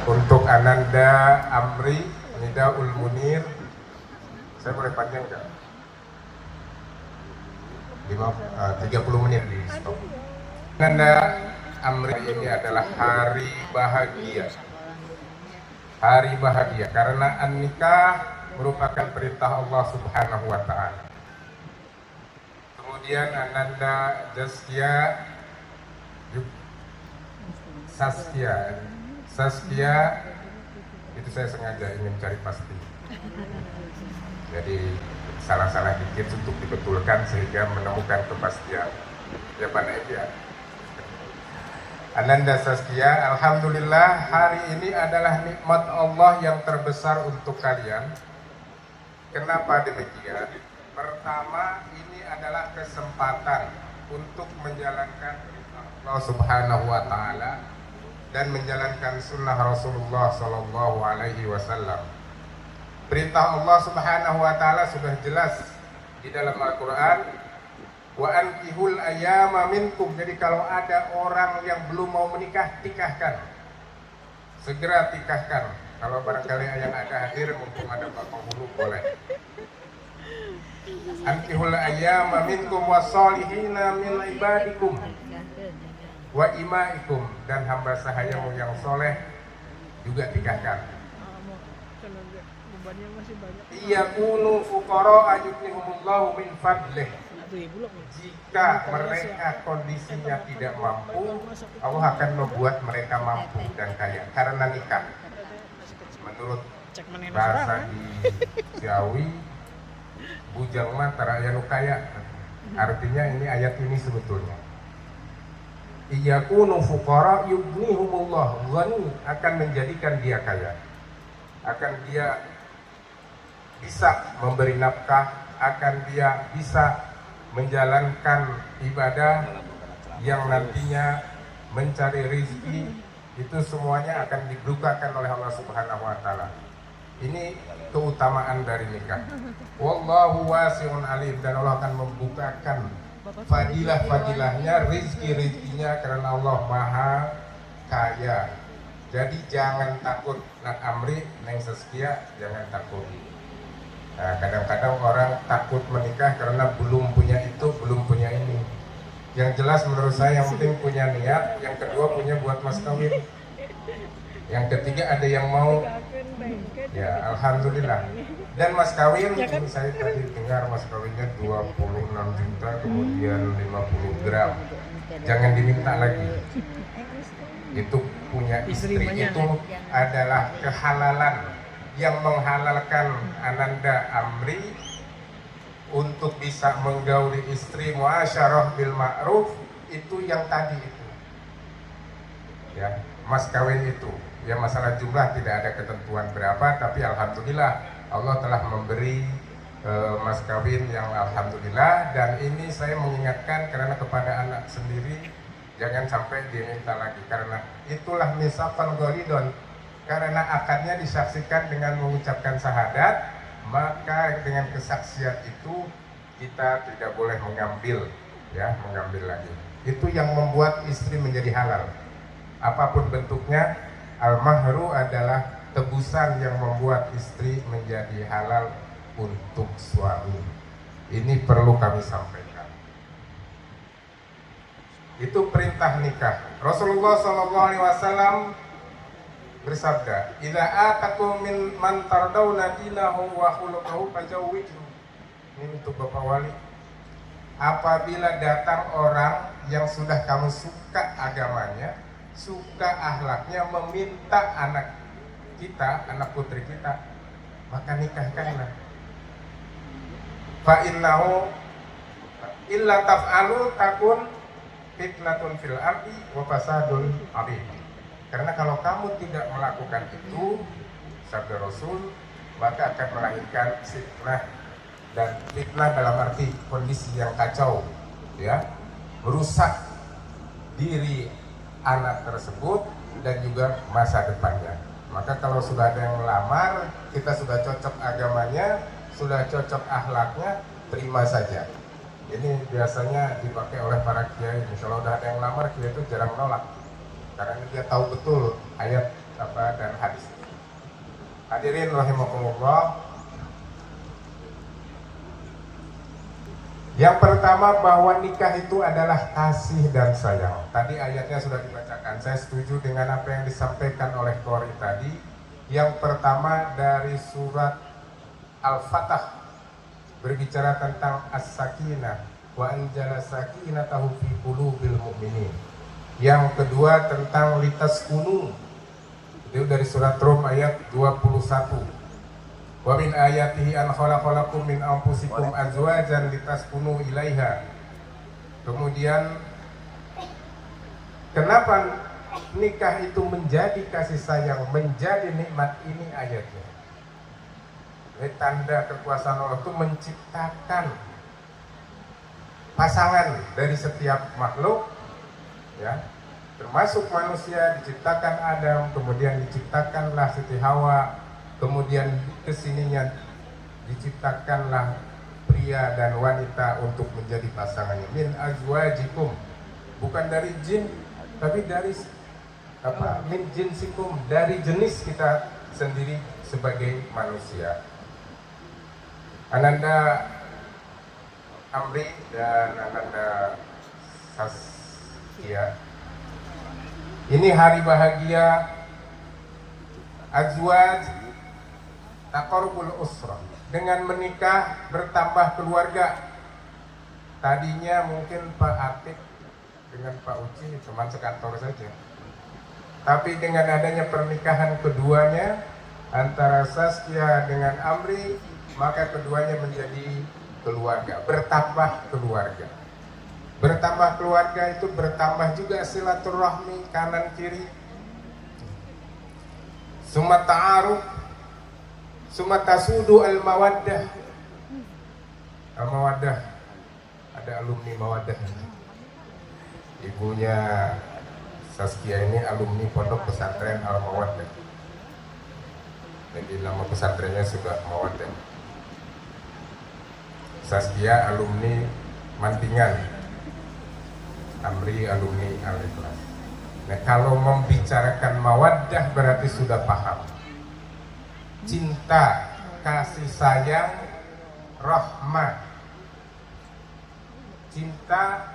Untuk Ananda Amri Nidaul Munir, saya boleh panjang nggak? 30 menit di stop. Ananda Amri ini adalah hari bahagia. Hari bahagia karena an-nikah merupakan perintah Allah Subhanahu wa taala. Kemudian Ananda Saskia itu saya sengaja ingin cari pasti. Jadi salah-salah dikit untuk dibetulkan sehingga menemukan kepastian. Ya Pak Naib ya. Ananda Saskia, alhamdulillah hari ini adalah nikmat Allah yang terbesar untuk kalian. Kenapa demikian? Pertama, ini adalah kesempatan untuk menjalankan perintah Allah Subhanahu wa taala dan menjalankan sunnah Rasulullah Sallallahu Alaihi Wasallam. Perintah Allah Subhanahu wa taala sudah jelas di dalam Al-Qur'an, wa ankihul ayyama minkum. Jadi kalau ada orang yang belum mau menikah, nikahkan. Segera nikahkan. Kalau barangkali yang ada hadir, mumpung ada Pak Penghulu, boleh. Ankihul ayyama minkum wassolihina min ibadikum wa imaikum, dan hamba sahayamu yang soleh juga nikahkan. Iyakunu fuqara yughnihumullahu min fadlih. Jika mereka kondisinya tidak mampu, Allah akan membuat mereka mampu dan kaya karena nikah. Menurut bahasa di Jawi, bujang mah taraya nu kaya. Artinya ini ayat ini sebetulnya. Iyakunu fuqara yughnihumullah, ghani akan menjadikan dia kaya. Akan dia bisa memberi nafkah, akan dia bisa menjalankan ibadah yang nantinya mencari rizki, itu semuanya akan dibukakan oleh Allah Subhanahu wa taala. Ini keutamaan dari nikah. Wallahu wasi'un alim, dan Allah akan membukakan fadilah-fadilahnya, rizki-rizkinya, karena Allah maha kaya. Jadi jangan takut, Nak Amri, Neng Saskia, jangan takut. Nah, kadang-kadang orang takut menikah karena belum punya itu, belum punya ini. Yang jelas menurut saya yang penting punya niat, yang kedua punya buat mas kawin, yang ketiga ada yang mau. Ya alhamdulillah. Dan mas kawin, ini saya tadi dengar mas kawinnya 26 juta, kemudian 50 gram. Jangan diminta lagi. Itu punya istri, itu adalah kehalalan yang menghalalkan Ananda Amri untuk bisa menggauli istri, muasyarah bil ma'ruf, itu yang tadi itu. Ya, mas kawin itu. Ya masalah jumlah tidak ada ketentuan berapa, tapi alhamdulillah Allah telah memberi mas kawin yang alhamdulillah. Dan ini saya mengingatkan karena kepada anak sendiri, jangan sampai diminta lagi, karena itulah misafan golidon. Karena akadnya disaksikan dengan mengucapkan syahadat, maka dengan kesaksian itu kita tidak boleh mengambil lagi. Itu yang membuat istri menjadi halal. Apapun bentuknya, al-mahru adalah tebusan yang membuat istri menjadi halal untuk suami. Ini perlu kami sampaikan. Itu perintah nikah. Rasulullah SAW bersabda, "Idza atakum min man tardawna dinahu wa khuluquhu fazawwijhu." Ini untuk Bapak Wali. Apabila datang orang yang sudah kamu suka agamanya, suka akhlaknya, meminta anak kita, anak putri kita, maka nikahkanlah. Fa innahu illa taf'alu takun fitnatun fil ardi wa fasadun 'adzim. Karena kalau kamu tidak melakukan itu, sabda Rasul, maka akan melahirkan fitnah. Dan fitnah dalam arti kondisi yang kacau, ya, merusak diri anak tersebut dan juga masa depannya. Maka kalau sudah ada yang melamar, kita sudah cocok agamanya, sudah cocok akhlaknya, terima saja. Ini biasanya dipakai oleh para kiai. Kalau udah ada yang melamar, kiai itu jarang nolak. Karena dia tahu betul ayat dan Hadirin rahimakumullah. Yang pertama bahwa nikah itu adalah kasih dan sayang. Tadi ayatnya sudah dibacakan. Saya setuju dengan apa yang disampaikan oleh Qori tadi. Yang pertama dari surat Al-Fatah berbicara tentang as-sakinah wa anjala sakinatahu fi qulubil mu'minin. Yang kedua tentang litaskunu. Itu dari surat Rum ayat 21. Wa min ayatihi an khalaqalakum min anfusikum azwajan litaskunu ilaiha. Kemudian kenapa nikah itu menjadi kasih sayang, menjadi nikmat, ini ayatnya. Ini tanda kekuasaan Allah itu menciptakan pasangan dari setiap makhluk, ya, termasuk manusia. Diciptakan Adam, kemudian diciptakanlah Siti Hawa, kemudian kesininya diciptakanlah pria dan wanita untuk menjadi pasangannya. Min azwajikum, bukan dari jin, tapi dari apa? Min jinsikum, dari jenis kita sendiri sebagai manusia. Ananda Amri dan Ananda Saskia, ini hari bahagia azwaj taqarrubul usrah. Dengan menikah bertambah keluarga. Tadinya mungkin Pak Atik dengan Pak Uci cuma sekantor saja, tapi dengan adanya pernikahan keduanya antara Saskia dengan Amri, maka keduanya menjadi keluarga, bertambah keluarga. Bertambah keluarga itu bertambah juga silaturahmi kanan kiri. Summa ta'aruf, summa tasudu al-mawaddah. Al-mawaddah, ada alumni mawaddah. Ibunya Saskia ini alumni pondok pesantren Al-Mawaddah. Jadi nama pesantrennya juga Mawaddah. Saskia alumni Mantingan, Amri alumni Al-Ikhlas. Nah, kalau membicarakan mawaddah berarti sudah paham. Cinta, kasih sayang, rahmat. Cinta,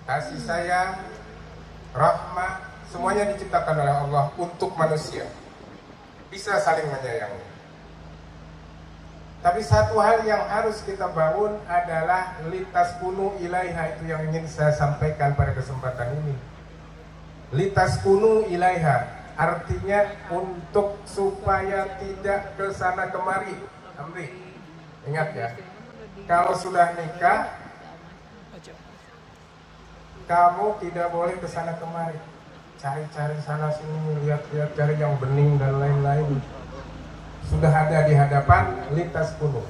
kasih sayang, rahmat, semuanya diciptakan oleh Allah untuk manusia. Bisa saling menyayangi. Tapi satu hal yang harus kita bangun adalah litaskunu ilaiha, itu yang ingin saya sampaikan pada kesempatan ini. Litaskunu ilaiha artinya untuk supaya tidak ke sana kemari. Amri, ingat ya, kalau sudah nikah kamu tidak boleh ke sana kemari, cari-cari sana sini, lihat-lihat, cari yang bening dan lain-lain. Sudah ada di hadapan, litaskunu.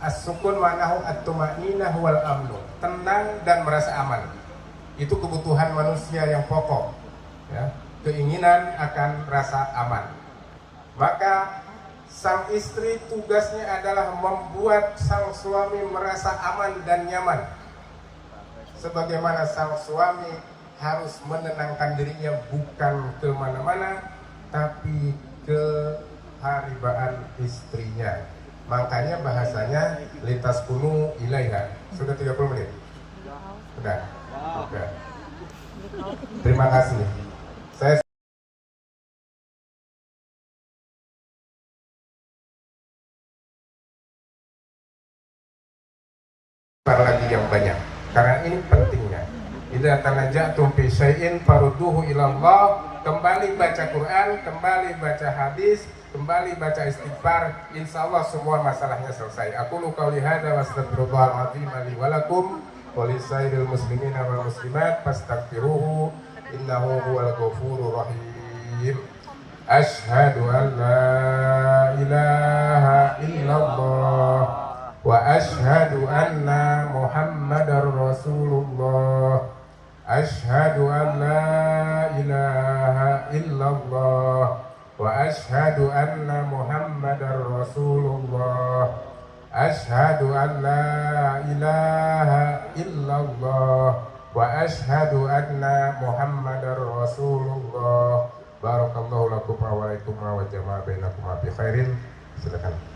As-sukun ma'nahu at-tuma'ninah wal amnu, tenang dan merasa aman. Itu kebutuhan manusia yang pokok, ya. Keinginan akan rasa aman. Maka sang istri tugasnya adalah membuat sang suami merasa aman dan nyaman. Sebagaimana sang suami harus menenangkan dirinya bukan kemana-mana, tapi ke haribaan istrinya. Makanya bahasanya litaskunu ilaiha. Sudah 30 menit? Sudah? Sudah. Terima kasih. Saya lagi yang banyak, karena ini pentingnya. Idza tanaja'tum fi syai'in farudduhu ila Allah. Kembali baca Quran, kembali baca hadis, kembali baca istighfar, insya Allah semua masalahnya selesai. Aku qauli hadza wa astaghfirullahal azim li wa lakum wa lisairil muslimina wal muslimat fastaghfiruhu innahu huwal ghafurur rahim. Asyhadu an la ilaha illallah wa asyhadu anna Muhammadar Rasulullah. Asyhadu an la ilaha illallah wa asyhadu anna Muhammadar Rasulullah. Asyhadu an la ilaha illallah wa asyhadu anna Muhammadar Rasulullah. Barakallahu lakum. wa walaikuma wa jama'a bainakuma bi khairin. Silakan.